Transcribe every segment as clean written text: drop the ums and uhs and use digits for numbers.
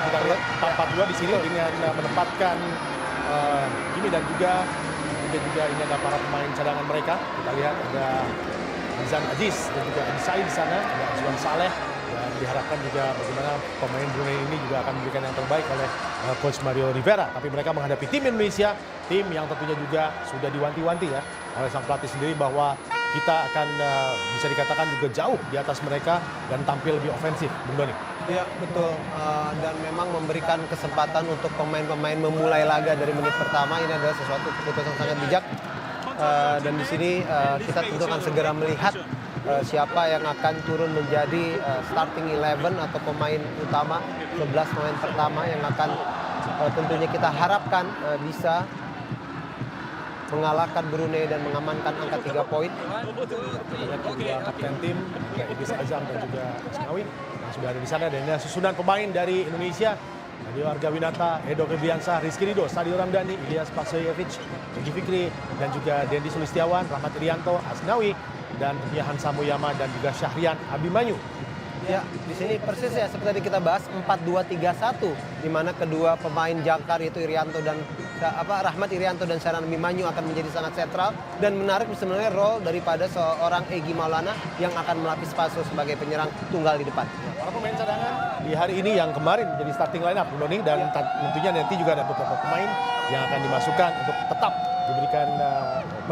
kita lihat 4-4-2 di sini dengan menempatkan Kimi dan juga ini ada para pemain cadangan mereka. Kita lihat ada Azan Aziz dan juga Adi Said di sana, ada Azwan Saleh. Dan diharapkan juga bagaimana pemain Brunei ini juga akan memberikan yang terbaik oleh Coach Mario Rivera. Tapi mereka menghadapi tim Indonesia, tim yang tentunya juga sudah diwanti-wanti ya oleh sang pelatih sendiri bahwa kita akan bisa dikatakan juga jauh di atas mereka dan tampil lebih ofensif, Bung Doni. Ya betul, dan memang memberikan kesempatan untuk pemain-pemain memulai laga dari menit pertama. Ini adalah sesuatu keputusan sangat bijak. Dan di sini kita tentu akan segera melihat siapa yang akan turun menjadi starting 11 atau pemain utama, 11 pemain pertama yang akan tentunya kita harapkan bisa mengalahkan Brunei dan mengamankan angka 3 poin. Lihat juga kapten tim, Idris Azam dan juga Asnawi yang sudah ada di sana. Dan ini susunan pemain dari Indonesia. Nadio Argawinata, Edo Febriansah, Rizky Ridho, Sadio Ramdhani, Ilyas Pasoyevic, Egy Fikri, dan juga Dendi Sulistiawan, Rahmat Irianto, Asnawi, dan tentunya Hansa Muyama dan juga Syahrian Abimanyu. Ya, di sini persis ya seperti tadi kita bahas 4-2-3-1 di mana kedua pemain jangkar yaitu Rahmat Irianto dan Syahrian Abimanyu akan menjadi sangat sentral dan menarik sebenarnya role daripada seorang Egy Maulana yang akan melapis Spaso sebagai penyerang tunggal di depan. Para pemain cadangan di hari ini yang kemarin jadi starting lineup, Doni, dan tentunya nanti juga ada beberapa pemain yang akan dimasukkan untuk tetap diberikan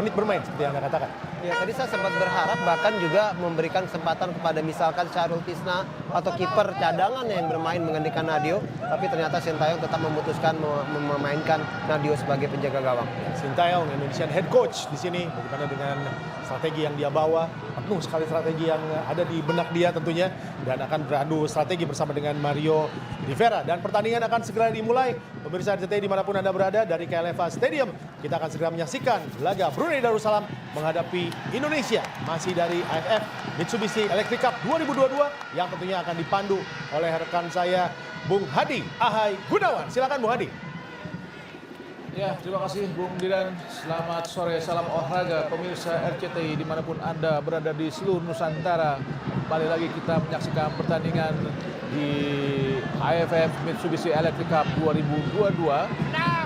menit bermain seperti yang Anda katakan. Ya, tadi saya sempat berharap bahkan juga memberikan kesempatan kepada misalkan Syahrul Tisna atau kiper cadangan yang bermain menggantikan Nadio, tapi ternyata Sintayong tetap memutuskan memainkan Nadio sebagai penjaga gawang. Sintayong, Indonesian head coach di sini, bagaimana dengan strategi yang dia bawa, penuh sekali strategi yang ada di benak dia tentunya, dan akan beradu strategi bersama dengan Mario Rivera. Dan pertandingan akan segera dimulai. Pemirsa RCTI dimanapun Anda berada, dari KLFA Stadium, kita akan segera menyaksikan laga Brunei Darussalam menghadapi Indonesia, masih dari AFF Mitsubishi Electric Cup 2022 yang tentunya akan dipandu oleh rekan saya Bung Hadi Ahai Gunawan. Silakan Bung Hadi. Ya, terima kasih Bung Didan. Selamat sore, salam olahraga pemirsa RCTI dimanapun Anda berada di seluruh Nusantara. Kembali lagi kita menyaksikan pertandingan di AFF Mitsubishi Electric Cup 2022.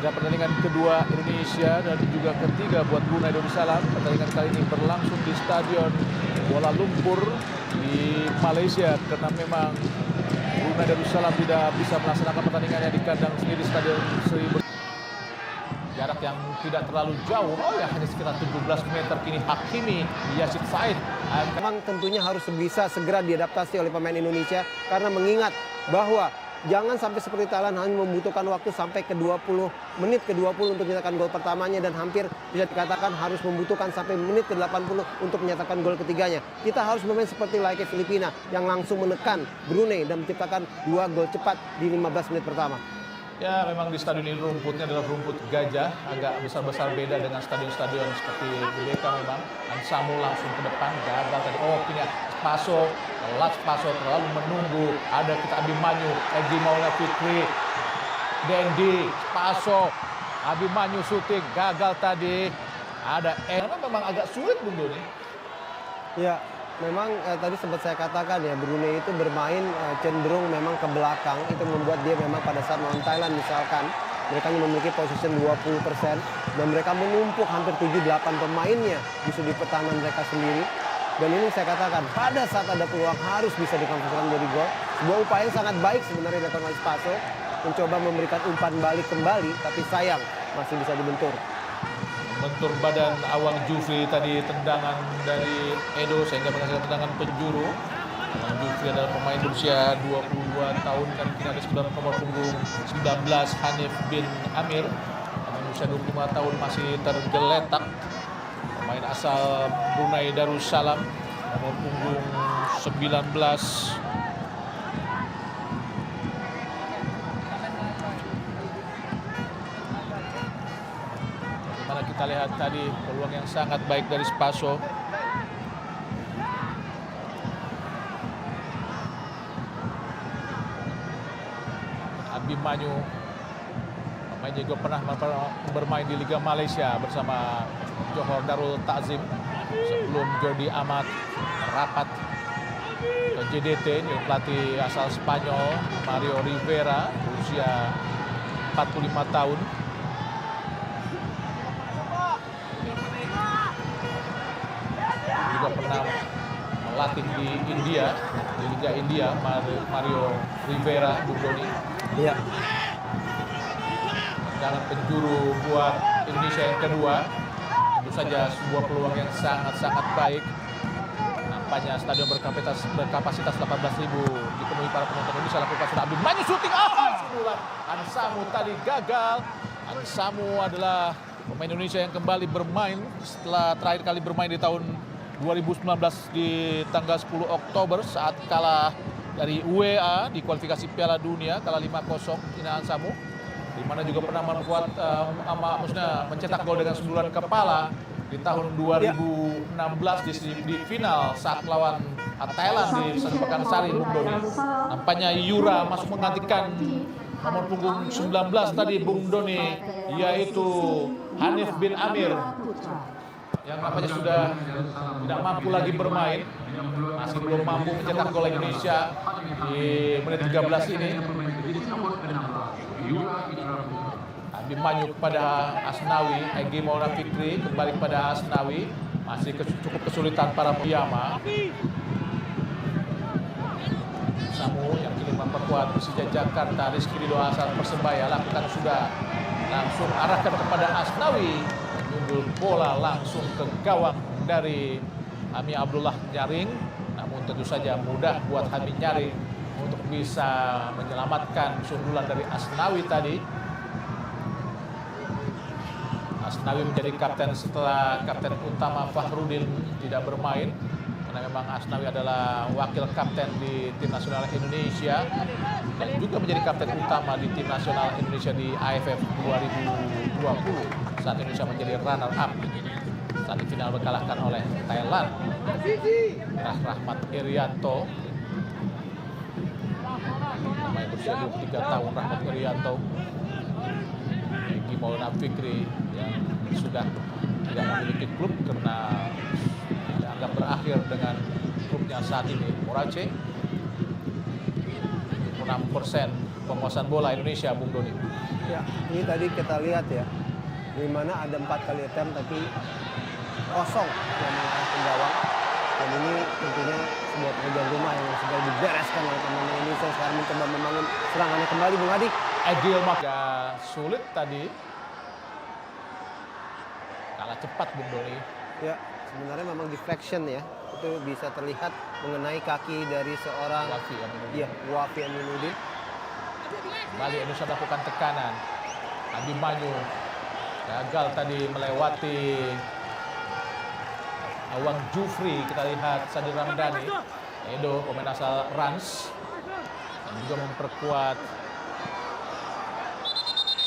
Dan pertandingan kedua Indonesia dan juga ketiga buat Brunei Darussalam. Pertandingan kali ini berlangsung di Stadion Kuala Lumpur di Malaysia karena memang Brunei Darussalam tidak bisa melaksanakan pertandingannya di kandang sendiri Stadion Sri. Jarak yang tidak terlalu jauh, ya hanya sekitar 17 meter. Kini Hakimi Yasid Said. Memang tentunya harus bisa segera diadaptasi oleh pemain Indonesia karena mengingat bahwa jangan sampai seperti Thailand hanya membutuhkan waktu sampai ke 20 menit ke 20 untuk menyatakan gol pertamanya dan hampir bisa dikatakan harus membutuhkan sampai menit ke 80 untuk menyatakan gol ketiganya. Kita harus bermain seperti layaknya Filipina yang langsung menekan Brunei dan menciptakan 2 gol cepat di 15 menit pertama. Ya, memang di stadion ini rumputnya adalah rumput gajah, agak besar-besar beda dengan stadion-stadion seperti GBK memang. Ansamu langsung ke depan, gagal tadi. Oh, kini Spaso, telat Spaso terlalu menunggu. Ada kita Abimanyu, Egy Maulana Fikri, Dendi, Spaso, Abimanyu syuting, gagal tadi. Ada karena memang agak sulit Bung Doni. Ya, memang tadi sempat saya katakan ya, Brunei itu bermain cenderung memang ke belakang. Itu membuat dia memang pada saat melawan Thailand misalkan, mereka hanya memiliki position 20% dan mereka menumpuk hampir 7-8 pemainnya di sudut pertahanan mereka sendiri. Dan ini saya katakan, pada saat ada peluang harus bisa dikonversikan menjadi gol. Sebuah upaya yang sangat baik sebenarnya dilakukan oleh Spaso, mencoba memberikan umpan balik kembali, tapi sayang masih bisa dibentur. Bentur badan Awang Jufri tadi, tendangan dari Edo sehingga menghasilkan tendangan penjuru. Awang Jufri adalah pemain berusia 22 tahun dan kini ada sebelah nomor punggung 19 Hanif bin Amir. Pemain berusia 25 tahun masih tergeletak. Pemain asal Brunei Darussalam nomor punggung 19. Kita lihat tadi peluang yang sangat baik dari Spaso. Abimanyu pemain juga pernah bermain di Liga Malaysia bersama Johor Darul Ta'zim sebelum Jordi Amat rapat ke JDT, ini pelatih asal Spanyol Mario Rivera, usia 45 tahun. Juga pernah melatih di India, di Liga India, Mario Rivera, Bung Doni. Iya. Jangan penjuru buat Indonesia yang kedua. Tentu saja sebuah peluang yang sangat-sangat baik. Nampaknya stadion berkapasitas 18.000 dipenuhi para penonton Indonesia. Lakukan sudah Abdul Manyu syuting. Semula Ansamu tadi gagal. Ansamu adalah pemain Indonesia yang kembali bermain setelah terakhir kali bermain di tahun 2019 di tanggal 10 Oktober saat kalah dari UEA di kualifikasi Piala Dunia, kalah 5-0 Ina Ansamu, di mana juga pernah membuat maksudnya mencetak gol dengan sundulan kepala di tahun 2016 di final saat melawan Thailand di Stadion Pakansari, Bung Doni. Nampaknya Yura masuk menggantikan nomor punggung 19 tadi, Bung Doni, yaitu Hanif bin Amir yang nampaknya sudah tidak mampu lagi bermain, masih belum mampu mencetak gol Indonesia di menit 13 ini. Abi Manyu kepada Asnawi, Egy Maulana Fikri kembali kepada Asnawi, masih cukup kesulitan para piyama. Samu yang kini memperkuat Persija Jakarta, Rizky Ridho Hasan Persebaya lakukan sudah, langsung arahkan kepada Asnawi, menyundul bola langsung ke gawang dari Hami Abdullah Nyaring. Namun tentu saja mudah buat Hami Nyaring untuk bisa menyelamatkan sundulan dari Asnawi tadi. Asnawi menjadi kapten setelah kapten utama Fahrudin tidak bermain, karena memang Asnawi adalah wakil kapten di tim nasional Indonesia dan juga menjadi kapten utama di tim nasional Indonesia di AFF 2020 saat Indonesia menjadi runner up saat di final berkalahkan oleh Thailand. Rahmat Irianto, pemain berusia 23 tahun, Rahmat Irianto. Egy Maulana Fikri yang sudah tidak memiliki klub karena dianggap berakhir dengan klubnya saat ini, Morace. 6% penguasaan bola Indonesia, Bung Doni. Ya, ini tadi kita lihat ya, di mana ada 4 kali attempt tapi kosong yang mengarah ke gawang. Dan ini tentunya sebuah pekerjaan rumah yang segera dibereskan oleh pemain Indonesia. Sekarang mencoba membangun serangannya kembali, Bung Adi. Egil Maka sulit tadi, kalah cepat, Bung Doni. Ya, sebenarnya memang deflection ya, itu bisa terlihat mengenai kaki dari seorang Wafi Aminuddin. Iya, Wafi Aminuddin. Kembali Indonesia melakukan tekanan. Abi Manyu gagal tadi melewati Awang Jufri. Kita lihat Sadir Ramdhani, Edo, pemain asal Rans, yang juga memperkuat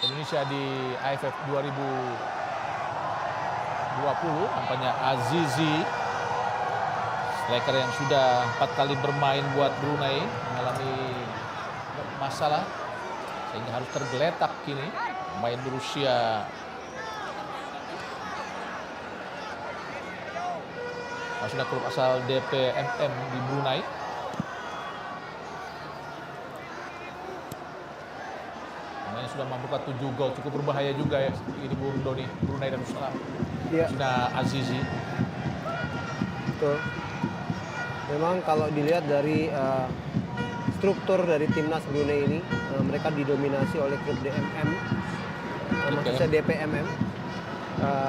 Indonesia di AFF 2020. Nampaknya Azizi, striker yang sudah 4 kali bermain buat Brunei, mengalami masalah sehingga harus tergeletak kini. Pemain berusia sudah klub asal DPMM di Brunei. Pemain sudah membuka 7 gol, cukup berbahaya juga ya ini, Bung Doni, Brunei Darussalam. Iya. Sudah Azizi. Betul. Memang kalau dilihat dari struktur dari timnas Brunei ini, mereka didominasi oleh klub DMM, maksudnya DPMM.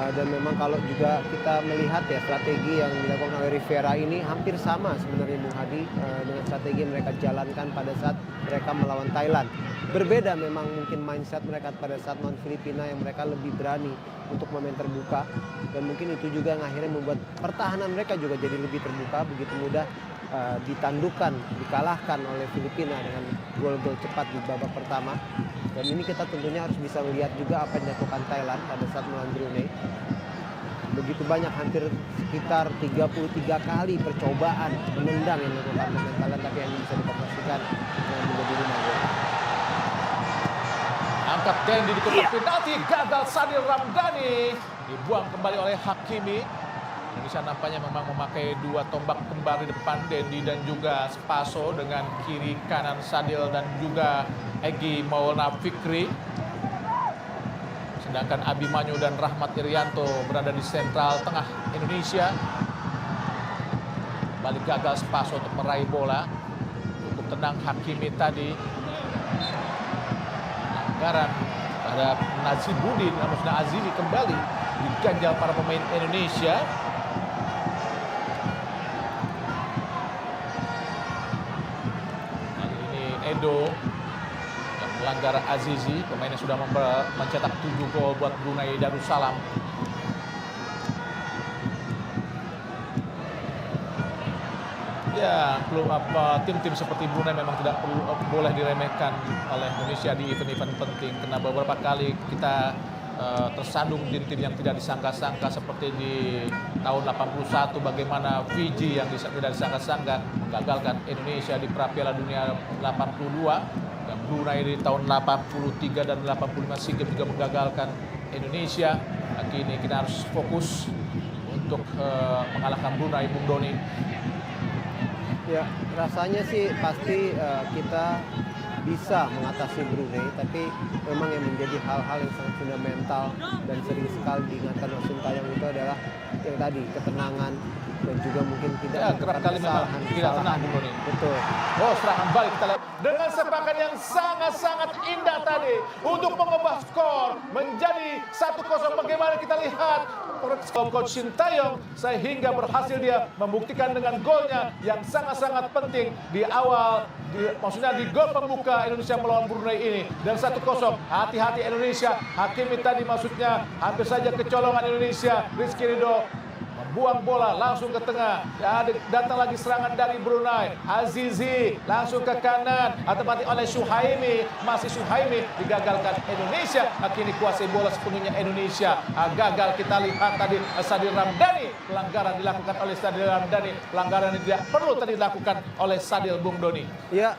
Dan memang kalau juga kita melihat ya strategi yang dilakukan oleh Rivera ini hampir sama sebenarnya, Bung Hadi, dengan strategi yang mereka jalankan pada saat mereka melawan Thailand. Berbeda memang mungkin mindset mereka pada saat melawan Filipina yang mereka lebih berani untuk memain terbuka, dan mungkin itu juga yang akhirnya membuat pertahanan mereka juga jadi lebih terbuka, begitu mudah ditandukan, dikalahkan oleh Filipina dengan gol-gol cepat di babak pertama. Dan ini kita tentunya harus bisa melihat juga apa yang dilakukan Thailand pada saat melawan Brunei. Begitu banyak, hampir sekitar 33 kali percobaan menendang yang dilakukan pemain Thailand, tapi yang bisa dikompleksikan dengan menjadi 5 gol. Angkat Dendi di kotak penalti, gagal Sadir Ramdhani, dibuang kembali oleh Hakimi. Indonesia nampaknya memang memakai dua tombak kembar di depan, Dendi dan juga Spaso, dengan kiri kanan Sadil dan juga Egy Maulana Fikri. Sedangkan Abimanyu dan Rahmat Irianto berada di sentral tengah Indonesia. Balik gagal Spaso untuk meraih bola. Cukup tenang Hakimi tadi. Anggaran pada Nazibudin, Musna Azizi kembali diganjal para pemain Indonesia. Kali ini Edo yang melanggar Azizi, pemainnya sudah mencetak 7 gol buat Brunei Darussalam. Ya, tim-tim seperti Brunei memang tidak boleh diremehkan oleh Indonesia di event-event penting. Karena beberapa kali kita tersandung tim-tim yang tidak disangka-sangka, seperti di tahun 81 bagaimana Fiji yang tidak disangka-sangka menggagalkan Indonesia di Piala Dunia 82, dan Brunei di tahun 83 dan 85 SEA Games juga menggagalkan Indonesia. Kini kita harus fokus untuk mengalahkan Brunei, Bung Doni. Ya, rasanya sih pasti kita bisa mengatasi Brunei, tapi memang yang menjadi hal-hal yang sangat fundamental dan sering sekali diingatkan oleh Sintayong itu adalah yang tadi, ketenangan dan juga mungkin tidak Ya, kerap kali memang tidak tenang, Bung Doni. Betul. Oh, serangan balik kita lihat dengan sepakan yang sangat-sangat indah tadi untuk mengubah skor menjadi 1-0. Bagaimana kita lihat Coach Sintayong sehingga berhasil dia membuktikan dengan golnya yang sangat-sangat penting di awal, maksudnya di gol pembuka Indonesia melawan Brunei ini, dan 1-0. Hati-hati Indonesia, Hakimi tadi maksudnya hampir saja kecolongan Indonesia. Rizky Ridho buang bola langsung ke tengah. Datang lagi serangan dari Brunei. Azizi langsung ke kanan, atempati oleh Suhaimi. Masih Suhaimi, digagalkan Indonesia. Kini kuasai bola sepenuhnya Indonesia. Gagal kita lihat tadi Sadil Ramdhani. Pelanggaran dilakukan oleh Sadil Ramdhani. Pelanggaran yang tidak perlu tadi dilakukan oleh Sadil, Bung Doni. Ya,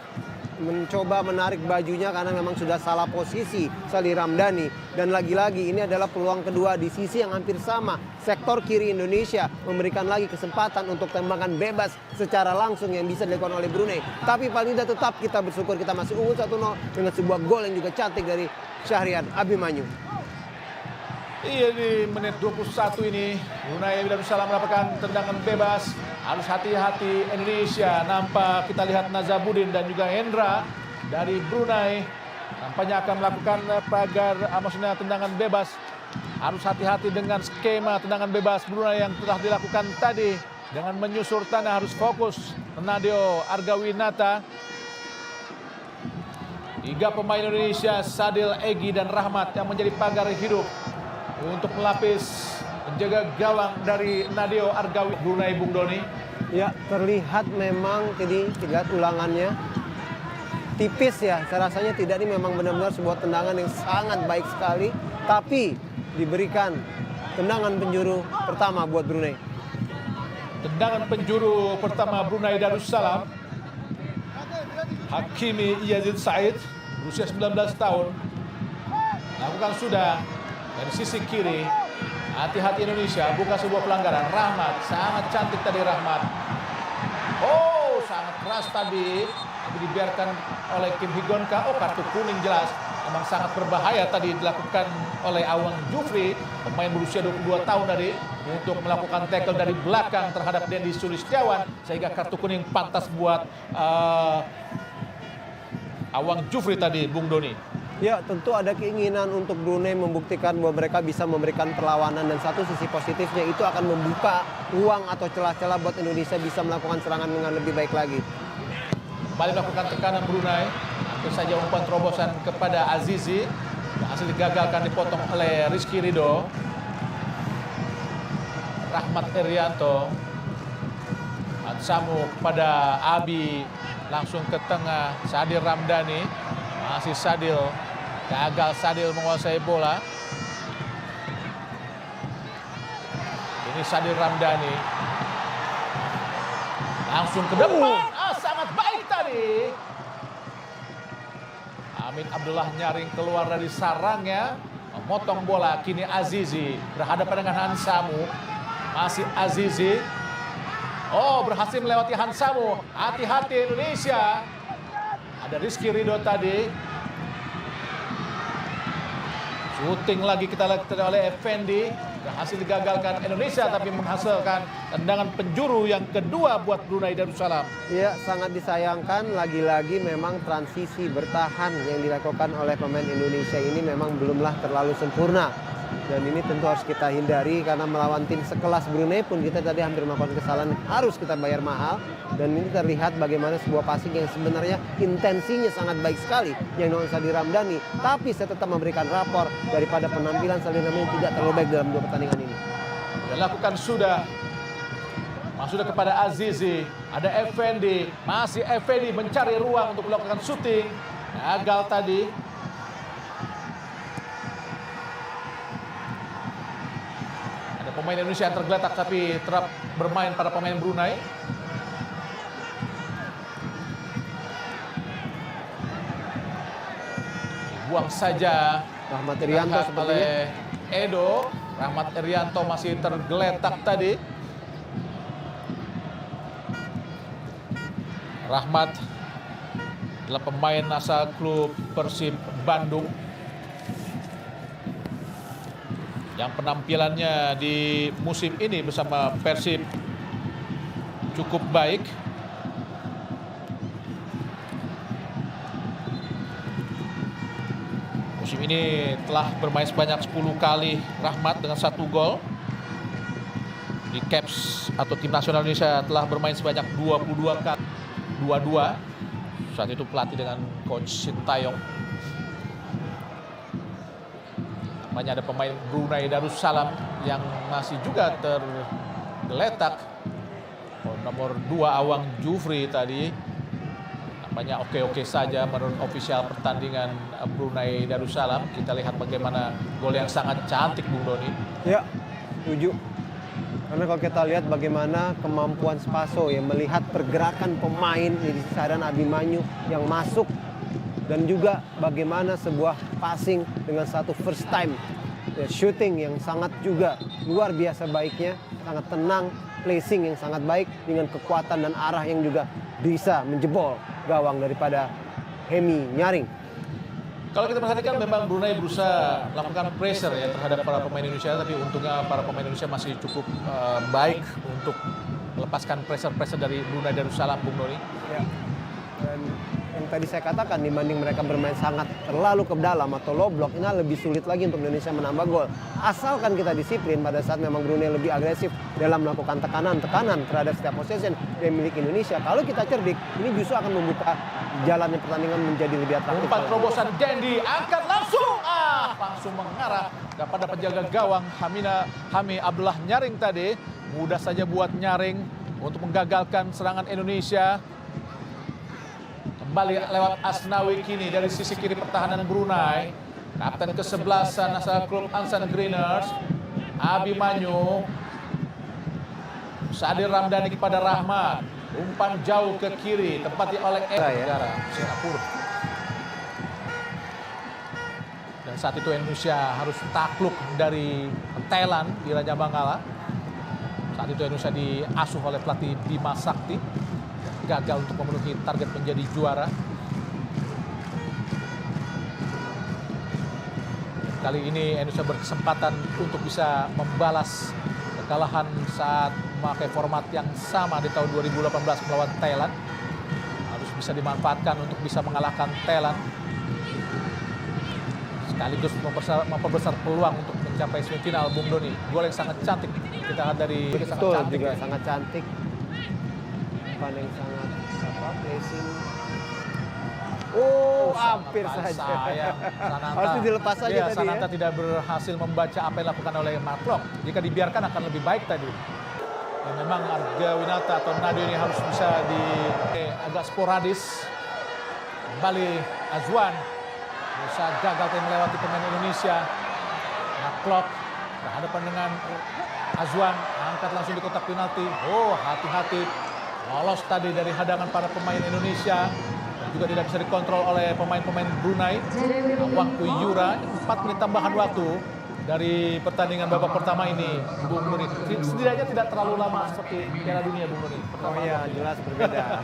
mencoba menarik bajunya karena memang sudah salah posisi Sadil Ramdhani. Dan lagi-lagi ini adalah peluang kedua di sisi yang hampir sama. Sektor kiri Indonesia memberikan lagi kesempatan untuk tembakan bebas secara langsung yang bisa dilakukan oleh Brunei. Tapi paling tidak tetap kita bersyukur kita masih unggul 1-0 dengan sebuah gol yang juga cantik dari Syahrian Abimanyu. Iya, di menit 21 ini Brunei Darussalam mendapatkan tendangan bebas. Harus hati-hati Indonesia. Nampak kita lihat Nazabudin dan juga Hendra dari Brunei nampaknya akan melakukan maksudnya tendangan bebas. Harus hati-hati dengan skema tendangan bebas Brunei yang telah dilakukan tadi dengan menyusur tanah. Harus fokus. Nadeo Argawinata. 3 pemain Indonesia, Sadil, Egy dan Rahmat yang menjadi pagar hidup untuk melapis penjaga gawang dari Nadeo Argawi Brunei, Bung Doni. Ya, terlihat memang tadi lihat ulangannya tipis ya. Saya rasanya tidak, ini memang benar-benar sebuah tendangan yang sangat baik sekali, tapi diberikan tendangan penjuru pertama buat Brunei. Tendangan penjuru pertama Brunei Darussalam. Hakimi Yazid Said berusia 19 tahun lakukan sudah dari sisi kiri. Hati-hati Indonesia, bukan sebuah pelanggaran. Rahmat, sangat cantik tadi Rahmat. Oh, sangat keras tadi. Tapi dibiarkan oleh Kim Higonka. Oh, kartu kuning jelas. Memang sangat berbahaya tadi dilakukan oleh Awang Jufri, pemain berusia 22 tahun tadi, untuk melakukan tackle dari belakang terhadap Dendi Sulistiawan. Sehingga kartu kuning pantas buat Awang Jufri tadi, Bung Doni. Ya, tentu ada keinginan untuk Brunei membuktikan bahwa mereka bisa memberikan perlawanan, dan satu sisi positifnya itu akan membuka ruang atau celah-celah buat Indonesia bisa melakukan serangan dengan lebih baik lagi. Kembali melakukan tekanan Brunei. Hampir saja umpan terobosan kepada Azizi. Hasil digagalkan, dipotong oleh Rizky Ridho. Rahmat Irianto. Samu kepada Abi. Langsung ke tengah. Sadil Ramdhani. Masih Sadil. Gagal Sadil menguasai bola. Ini Sadil Ramdhani. Langsung ke depan. Sangat baik tadi. Amin Abdullah nyaring keluar dari sarangnya. Memotong bola. Kini Azizi berhadapan dengan Hansamu. Masih Azizi. Oh, berhasil melewati Hansamu. Hati-hati Indonesia. Ada Rizky Ridho tadi. Shooting lagi kita lakukan oleh Effendi. Berhasil digagalkan Indonesia tapi menghasilkan tendangan penjuru yang kedua buat Brunei Darussalam. Ya, sangat disayangkan lagi-lagi memang transisi bertahan yang dilakukan oleh pemain Indonesia ini memang belumlah terlalu sempurna. Dan ini tentu harus kita hindari karena melawan tim sekelas Brunei pun kita tadi hampir melakukan kesalahan, harus kita bayar mahal. Dan ini terlihat bagaimana sebuah passing yang sebenarnya intensinya sangat baik sekali yang dilakukan Sadi Ramdhani. Tapi saya tetap memberikan rapor daripada penampilan Sadi Ramdhani tidak terlalu baik dalam dua pertandingan ini. Dilakukan sudah. Sudah kepada Azizi. Ada Effendi. Masih Effendi mencari ruang untuk melakukan syuting. Gagal tadi. Ada pemain Indonesia yang tergeletak tapi terap bermain para pemain Brunei. Buang saja. Rahmat Irianto sepertinya. Oleh Edo. Rahmat Irianto masih tergeletak tadi. Rahmat adalah pemain asal klub Persib Bandung yang penampilannya di musim ini bersama Persib cukup baik. Musim ini telah bermain sebanyak 10 kali Rahmat dengan 1 gol. Di Caps atau tim nasional Indonesia telah bermain sebanyak 22 kali. 2-2. Saat itu pelatih dengan coach Sintayong. Namanya ada pemain Brunei Darussalam yang masih juga tergeletak. Nomor 2 Awang Jufri tadi. Namanya oke-oke saja menurut ofisial pertandingan Brunei Darussalam. Kita lihat bagaimana gol yang sangat cantik Bung Doni. Ya, setuju. Karena kalau kita lihat bagaimana kemampuan Spaso yang melihat pergerakan pemain di Sadan Abimanyu yang masuk dan juga bagaimana sebuah passing dengan satu first time shooting yang sangat juga luar biasa baiknya, sangat tenang, placing yang sangat baik dengan kekuatan dan arah yang juga bisa menjebol gawang daripada Hemi Nyaring. Kalau kita perhatikan memang Brunei berusaha melakukan pressure ya terhadap para pemain Indonesia, tapi untungnya para pemain Indonesia masih cukup baik untuk melepaskan pressure dari Brunei Darussalam, Bung Doni. Ya. Dan yang tadi saya katakan dibanding mereka bermain sangat terlalu ke dalam atau low block, ini lebih sulit lagi untuk Indonesia menambah gol. Asalkan kita disiplin pada saat memang Brunei lebih agresif dalam melakukan tekanan terhadap setiap possession yang milik Indonesia. Kalau kita cerdik, ini justru akan membuka jalannya pertandingan menjadi lebih atraktif. Umpan terobosan Dendi, angkat langsung. Langsung mengarah kepada penjaga gawang Hami Abdullah Nyaring tadi. Mudah saja buat Nyaring untuk menggagalkan serangan Indonesia. Kembali lewat Asnawi kini dari sisi kiri pertahanan Brunei. Kapten ke-11 asal klub Ansan Greeners, Abimanyu. Sadi Ramdhani kepada Rahmat. Umpan jauh ke kiri, tempati oleh negara Singapura. Dan saat itu Indonesia harus takluk dari Thailand di Raja Bangala. Saat itu Indonesia diasuh oleh pelatih Bima Sakti. Gagal untuk memenuhi target menjadi juara. Kali ini Indonesia berkesempatan untuk bisa membalas kekalahan saat memakai format yang sama di tahun 2018 melawan Thailand. Harus bisa dimanfaatkan untuk bisa mengalahkan Thailand. Sekaligus memperbesar peluang untuk mencapai semifinal, Bung Doni. Gol yang sangat cantik kita lihat dari Betul, sangat cantik juga ya. sangat cantik. Umpan yang sangat placing. Oh, hampir saja. Harus dilepas saja ya, tadi Sananta ya. tidak berhasil membaca apa yang dilakukan oleh Mark Klok. Jika dibiarkan akan lebih baik tadi. Dan memang Arga Winata atau Nadio ini harus bisa agak sporadis. Kembali Azwan. Bisa gagal melewati pemain Indonesia. Mark Klok berhadapan dengan Azwan. Angkat langsung di kotak penalti. Oh, hati-hati. Lolos tadi dari hadangan para pemain Indonesia. Dan juga tidak bisa dikontrol oleh pemain-pemain Brunei. Awang Kuyura, 4 menit tambahan waktu. dari pertandingan babak pertama ini, Bung Nuri. Setidaknya tidak terlalu lama seperti Piala Dunia, Bung Nuri. Oh iya, jelas berbeda.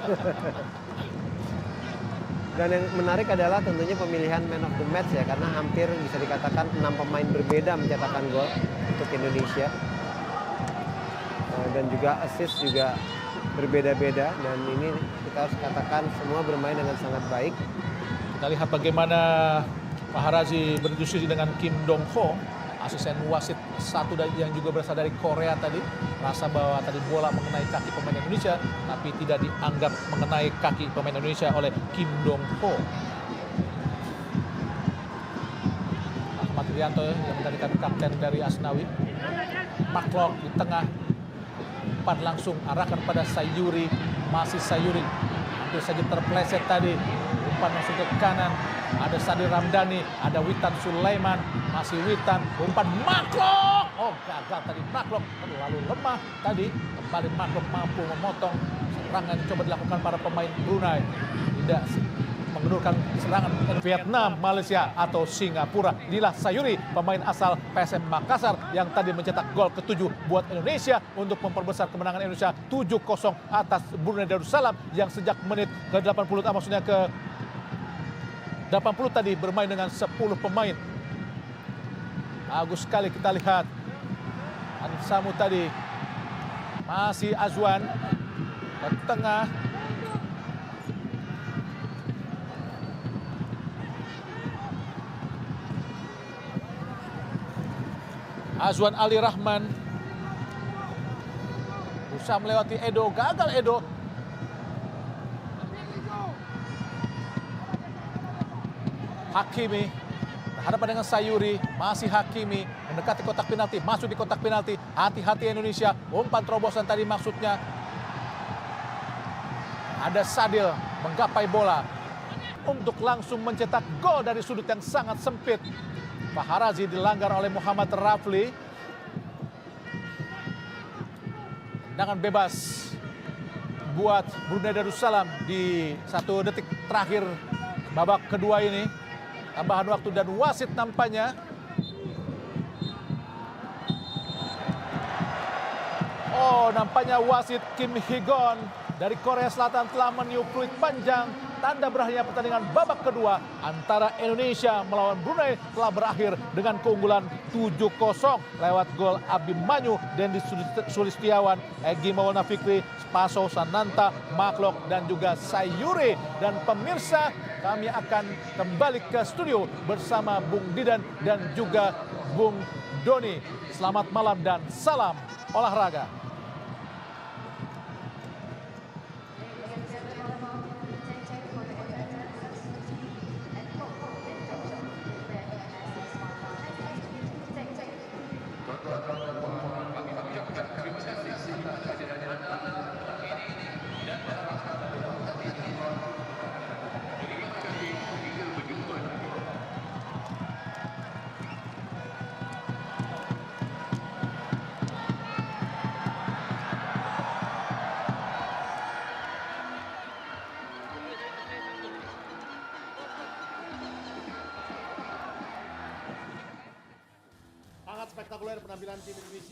Dan yang menarik adalah tentunya pemilihan man of the match ya, karena hampir bisa dikatakan 6 pemain berbeda mencetakkan gol untuk Indonesia. Dan juga assist juga berbeda-beda, dan ini kita harus katakan semua bermain dengan sangat baik. Kita lihat bagaimana Maharaji berdiskusi dengan Kim Dong Ho, asisten wasit satu yang juga berasal dari Korea tadi. Rasa bahwa tadi bola mengenai kaki pemain Indonesia, tapi tidak dianggap mengenai kaki pemain Indonesia oleh Kim Dong Ho. Ahmad Rianto yang menggantikan kapten dari Asnawi. Maklok di tengah, umpan langsung arahkan pada Sayuri, masih Sayuri. Hampir saja terpleset tadi, umpan langsung ke kanan. Ada Sadir Ramdhani, ada Witan Sulaiman, masih Witan, umpan Maklok. Oh, gagal tadi Maklok, terlalu lemah tadi. Kembali Maklok mampu memotong serangan yang coba dilakukan para pemain Brunei. Tidak mengendurkan serangan Vietnam, Malaysia atau Singapura. Inilah Sayuri, pemain asal PSM Makassar yang tadi mencetak gol ke-7 buat Indonesia untuk memperbesar kemenangan Indonesia 7-0 atas Brunei Darussalam yang sejak menit ke-80, maksudnya ke 80 tadi bermain dengan 10 pemain. Bagus sekali kita lihat. Ansamu tadi. Masih Azwan ke tengah. Azwan Ali Rahman berusaha melewati Edo, gagal Edo. Hakimi berhadapan dengan Sayuri, masih Hakimi mendekati kotak penalti, masuk di kotak penalti. Hati-hati Indonesia, umpan terobosan tadi maksudnya. Ada Sadil menggapai bola untuk langsung mencetak gol dari sudut yang sangat sempit. Maharaji dilanggar oleh Muhammad Rafli. Tendangan bebas buat Brunei Darussalam di 1 detik terakhir babak kedua ini. Tambahan waktu dan wasit nampaknya. Oh, nampaknya wasit Kim Hee-gon dari Korea Selatan telah meniup peluit panjang. Tanda berakhirnya pertandingan babak kedua antara Indonesia melawan Brunei telah berakhir dengan keunggulan 7-0 lewat gol Abimanyu, Dendi Sulistiawan, Egy Maulana Fikri, Spaso Sananta, Maklok, dan juga Sayuri. Dan pemirsa, kami akan kembali ke studio bersama Bung Didan dan juga Bung Doni. Selamat malam dan salam olahraga. Sangat spektakuler penampilan tim Indonesia.